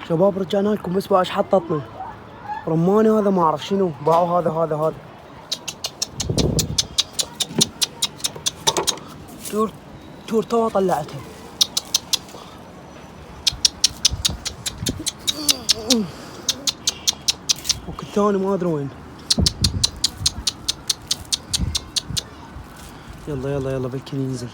شباب رجعنا لكم بس باش حطتنا رماني هذا ما اعرف شنو باعوا هذا تور تو طلعتها والثاني ما ادري وين. يلا بلكي ينزل.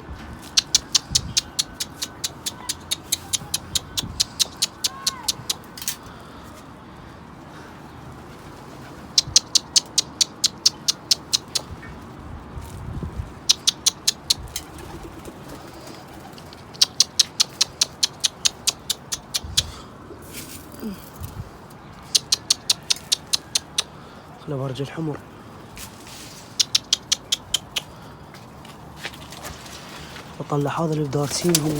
خله برج الحمر. بطلع هذا اللي دارسين هم.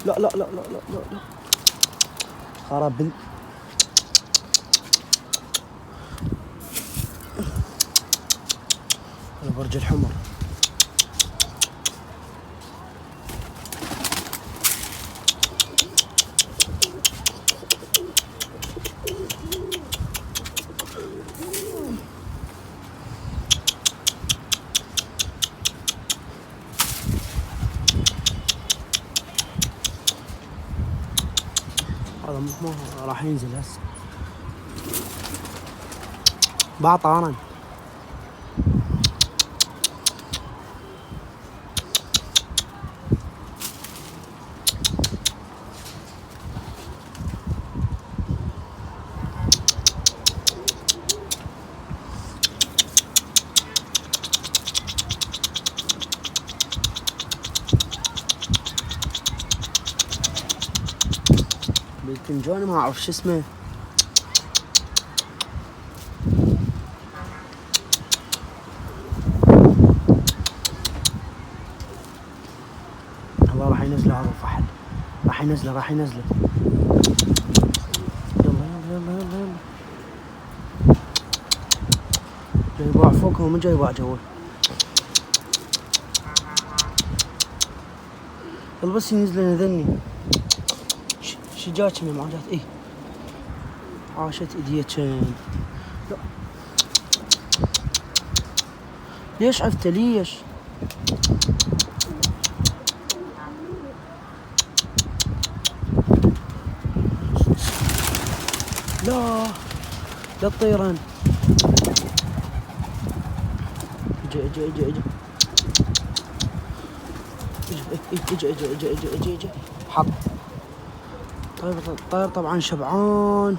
لا خراب برج الحمر. هذا ما راح ينزل هسه. بعطارا بالفنجان ما اعرف شو اسمه. الله راح ينزل هذا الفحل. راح ينزله. يلا جاي باع فوقهم من جاي باع جوا. يلا بس ينزل لنا ذني. شي جات ما جات. ايه عاشت ايديتين. لا ليش عفته ليش؟ لا الطيران. اجي حط. الطير طبعا شبعان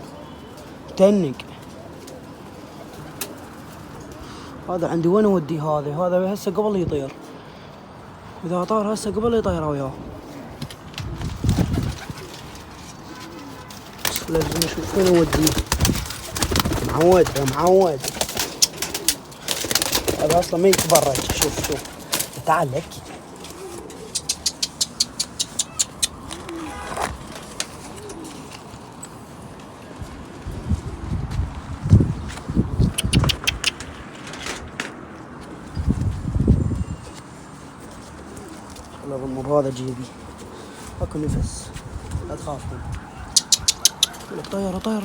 تنق. هذا عندي وين اوديه؟ هذا هسه قبل يطير. اذا طار هسه قبل يطير وياه. لازم اشوف وين اوديه. معود هذا اصلا ما يتبرج. شوف تعال لك. والله ضمر هذا جيبي. اكو نفس لا تخافون. طيرة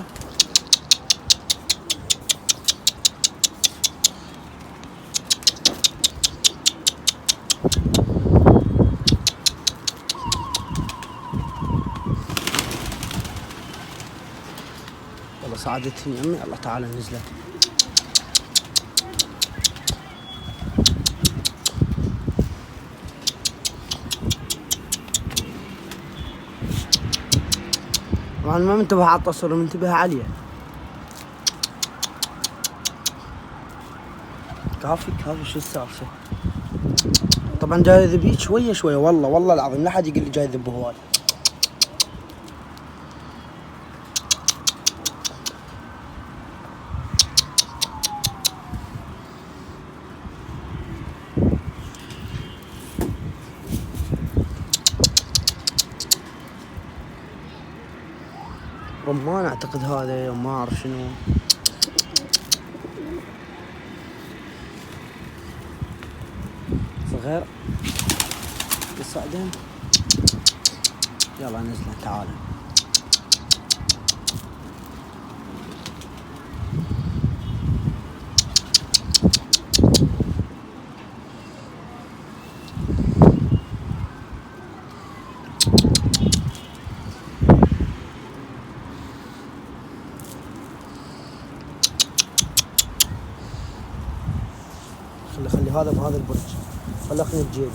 والله صعدتني امي. الله تعالى نزلت. طبعا ما منتبه على التصوير، منتبه عليه. كافي شو السالفة؟ طبعا جاي ذبيت شوية والله العظيم لا حد يقول لي جاي ذب هواي. رمان اعتقد هذا ما اعرف شنو. الغير يصعدين. يلا نزله تعال. خلي هذا بهذا البرج، خليني بجيبي.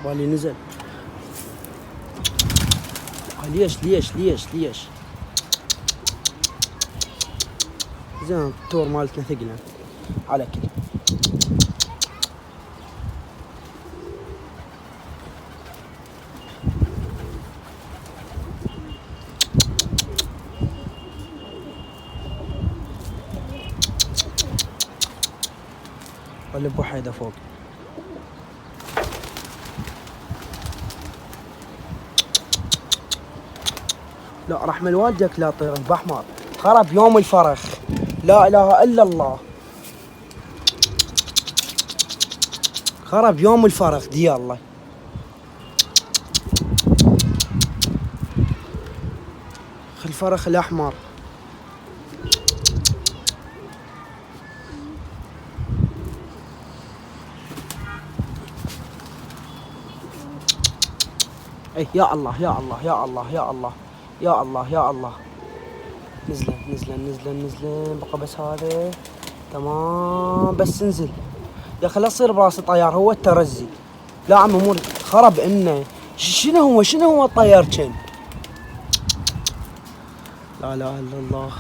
بالي نزل. ليش زين التور مالتنا ثقلة على كذا. قلب وحيدة فوق. لا رحمة والدك لا طير بحمر، خرب يوم الفرخ. لا اله الا الله، خرب يوم الفرخ دي الله. الفرخ الاحمر. اي يا الله يا الله يا الله يا الله يا الله يا الله. نزلن بقى بس هذا تمام. بس انزل يا اخي لا تصير براسي طيار. هو الترزي. لا عم مو خرب انه شنو هو الطيار كان. لا اله الا الله.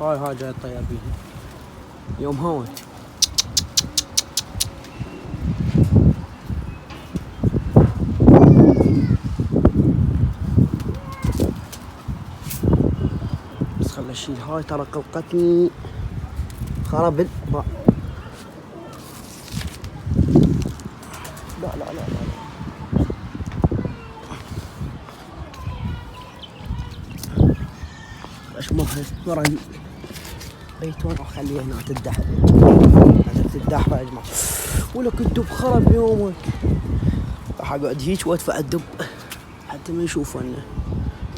هاي جاي الطيار بيها يوم هون. بس خل اشيل هاي ترى قلقتني. خرب لا اشمها ورا بيتون اخليها هنا تدحر. تدحر يا جماعه. ولك الدب خرب يومك. راح اقعد هيك وادفع الدب حتى ما يشوفونه.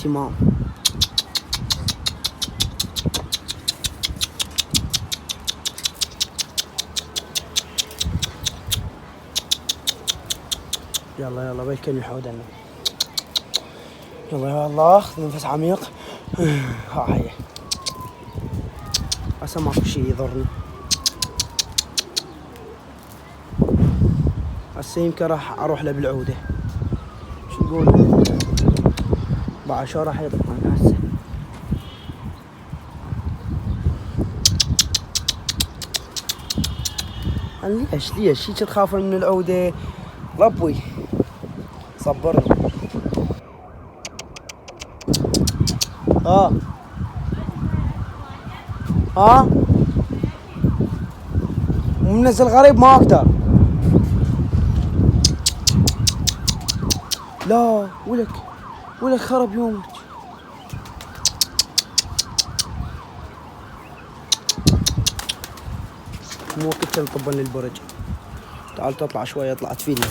تمام. يلا بيكن يحودنا. يلا يا الله خذ نفس عميق. ها هي هسه ماكو شي يضرني. هسه يمكن راح اروح له بالعوده. شو تقول بعد شو راح يطلع هسه. ليش هيك تخافون من العوده؟ ربي صبرني. ومنزل غريب ما اقدر. لا ولك خرب يومك. مو وقت نطبن للبرج. تعال تطلع شويه. اطلع تفيدني.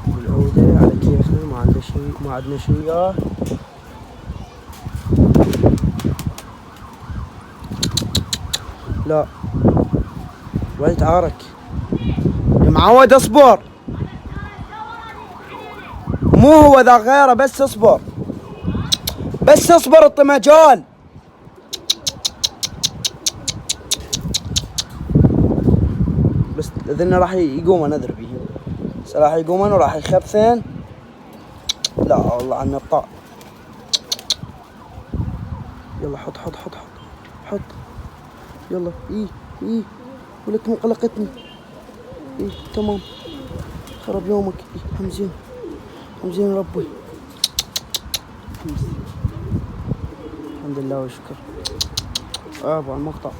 بالعودة على كيفنا. ما عندنا شيء. لا وين تعارك يا معود. اصبر. مو هو ذا غيره. بس اصبر الطمجال. بس اذن راح يقومون اذر بيهم. راح يقومون وراح يخبثن. لا والله عن الطاء. يلا حط حط حط حط حط. يلا ايه ولك مو قلقتني. تمام. خرب يومك. حمزين حمزين ربي. الحمد لله والشكر. ابو المقطع.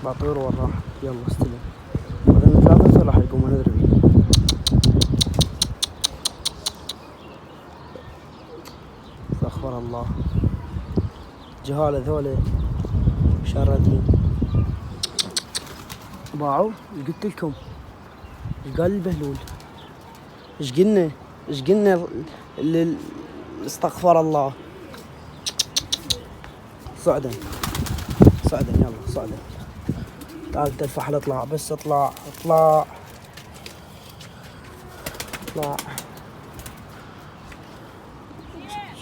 بعطير وراه. يلا استلم. بعدين ثلاثة راح يقوم ندري. استغفر الله. جهالة ذولا شردين. باعوا. ايش قلت لكم؟ ايش قال البهلول؟ ايش قلنا استغفر الله. صعدا يلا صعدا. تعال الفحل اطلع بس اطلع.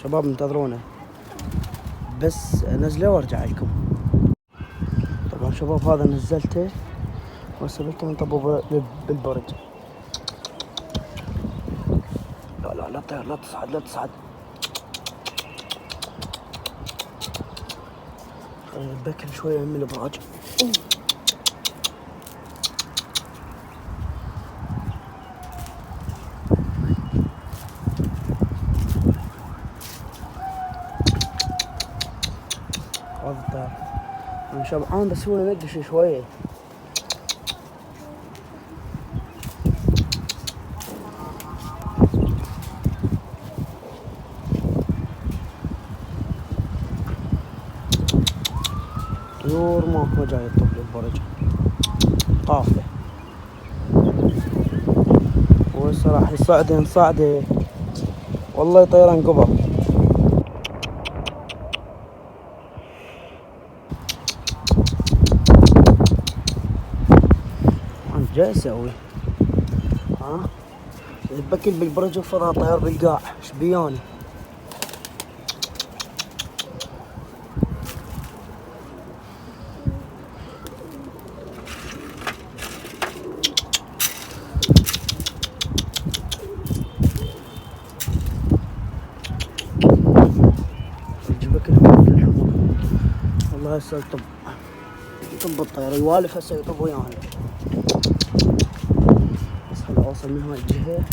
شباب انتظرونا بس انزله وارجع لكم. طبعا شباب هذا نزلته وسبته انطبوا بالبرج. لا تطير. لا تصعد. بكل شوية من الابراج. هذا الطير انا شبعان بس هو ينقش شوية. طيور ماكو جاي يطب للبرج. قافلة وهسه راح يصعده والله طيران قبل. انا جاي اسوي بكل بالبرج وفضها طير بالقاع. ايش بياني؟ والله هسه يطب الطير يوالف هسه يطب ويانا. بس خل اوصل من هاي الجهة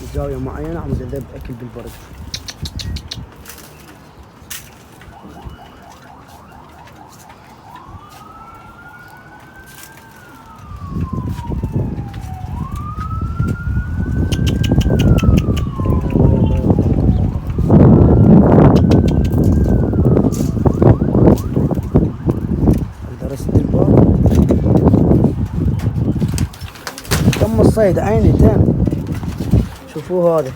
بزاوية معينة عم اذب اكل بالبرد. الصيد عيني تم. شوفوا هذا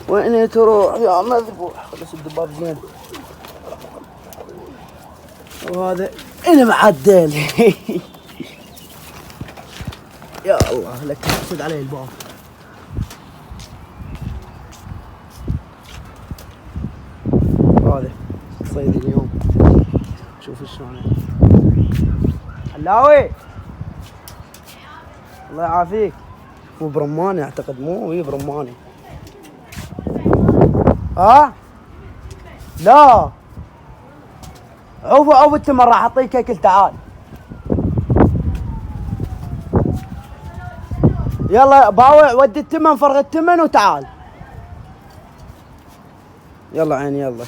وين تروح يا مذبوح. بس الدباب زين. وهذا انا معدل. يا الله لك تحسد علي الباب. هذا صيد اليوم. شوف شلون حلاوي. الله يعافيك. مو برماني اعتقد. مو برماني. لا عوف التمر راح اعطيك اكل. تعال يلا باوع ودي التمن فرغ التمن وتعال. يلا عيني يلا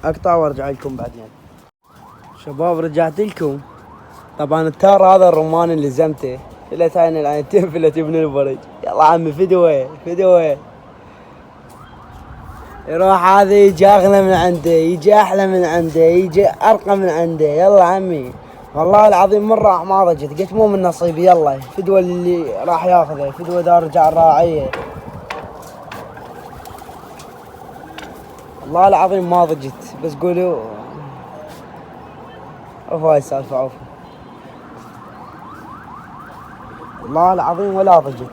اقطع وارجع لكم بعدين. شباب رجعت لكم. طبعا التار هذا الرمان اللي زمته فلت عين العينتين فلت ابن البرج. يلا عمي فدوه يروح هذا يجي اغلى من عنده يجي احلى من عنده يجي ارقى من عنده. يلا عمي والله العظيم مرة ما ضجت. قلت مو من نصيبي. يلا فدوه اللي راح ياخذه. فدوه دار رجع الراعية. والله العظيم ما ضجت بس قولوا عفوا هاي السالفة عفوا. والله العظيم ولا ضجت.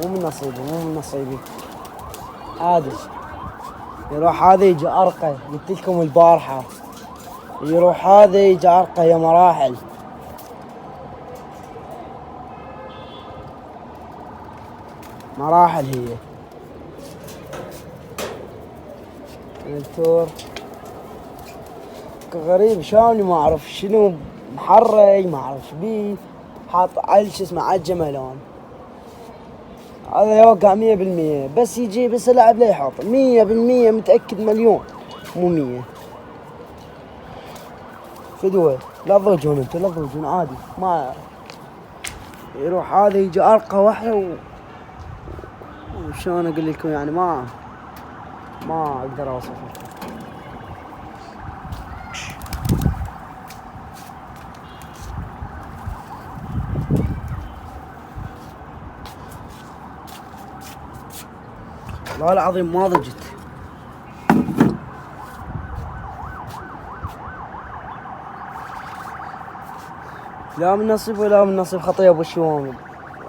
مو من نصيبي عادي. يروح هذا يجي ارقى. قلت لكم البارحة يروح هذا يجي ارقى يا مراحل. مراحل هي الدكتور غريب شلوني ما اعرف شنو محرج ما اعرف بيه حاط على شو اسمه على الجمالون هذا يوقع 100% بس يجي بس اللاعب لا يحط 100% متأكد مليون مو 100 فدوى لا تضوجون انتو لا تضوجون عادي ما يروح هذا يجي ارقى واحدة وشلون اقول لكم يعني ما اقدر اوصف لكم. والله العظيم ما ضجت لا من نصيب ولا من نصيب خطيه ابو الشوامل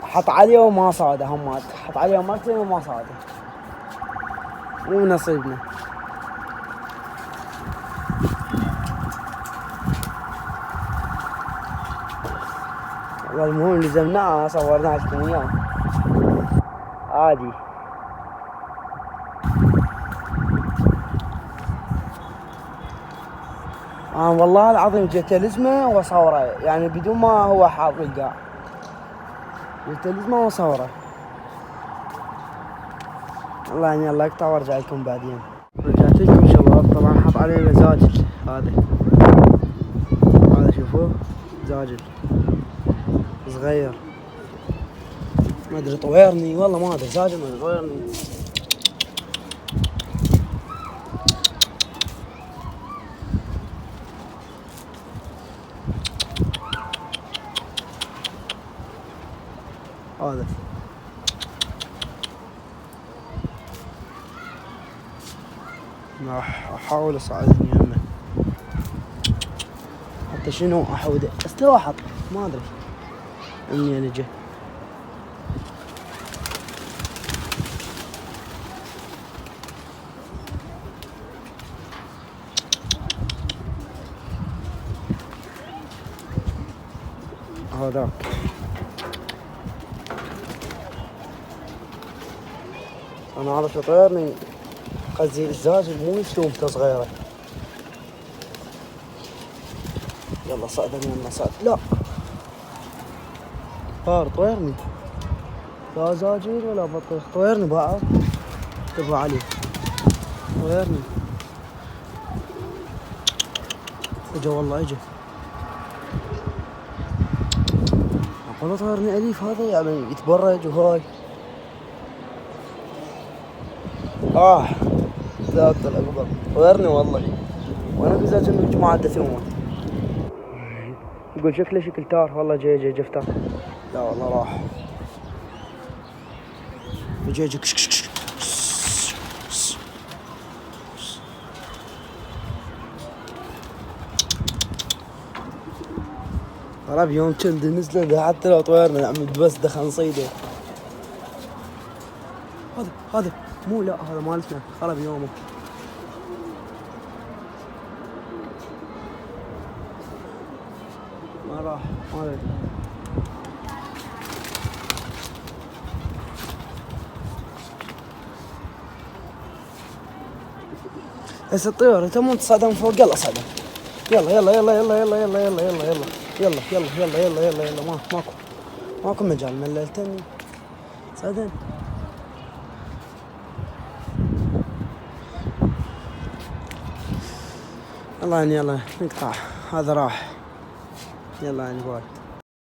حط عليه وما صاده همات حط عليه مرتين وما صاده مو من نصيبنا. والله المهم لزمناه صورنا لكم اياه عادي. والله العظيم جيت لزمه وصوره يعني بدون ما هو حاط القاع جيت لزمه وصوره والله يعني الله يقطع وارجع لكم بعدين. رجعت لكم شباب طبعا حط علينا زاجل هذا شوفوه زاجل صغير ما ادري طويرني والله ما ادري زاجل ما طويرني هذا راح احاول اصعدني همه حتى شنو احوده بس لو احط ما ادري منين اجى هذاك انا هذا شطيرني قصدي الزاجل مو سلومته صغيره. يلا صعدني يلا صعد لا طار طويرني لا زاجل ولا بطيخ طويرني بعض انتبهوا عليه طويرني اجا والله اجا اقول طويرني اليف هذا يعني يتبرج وهاي ذاك الاكبر طويرني والله وانا قزاز انه جماعة دثومه يقول شكله شكل تار والله جي جفته لا والله راح جي طلب يوم كنت نزله حتى لو طويرنا نعم بس دخل نصيده هذا مو لا هذا مالتنا طلب يومه ما راح ما ادري هسه الطيور تمون تصعدون فوق يلا صعدوا يلا ماكو مجال مللتني صعدن يلا يعني يلا نقطع هذا راح يلا يعني باي.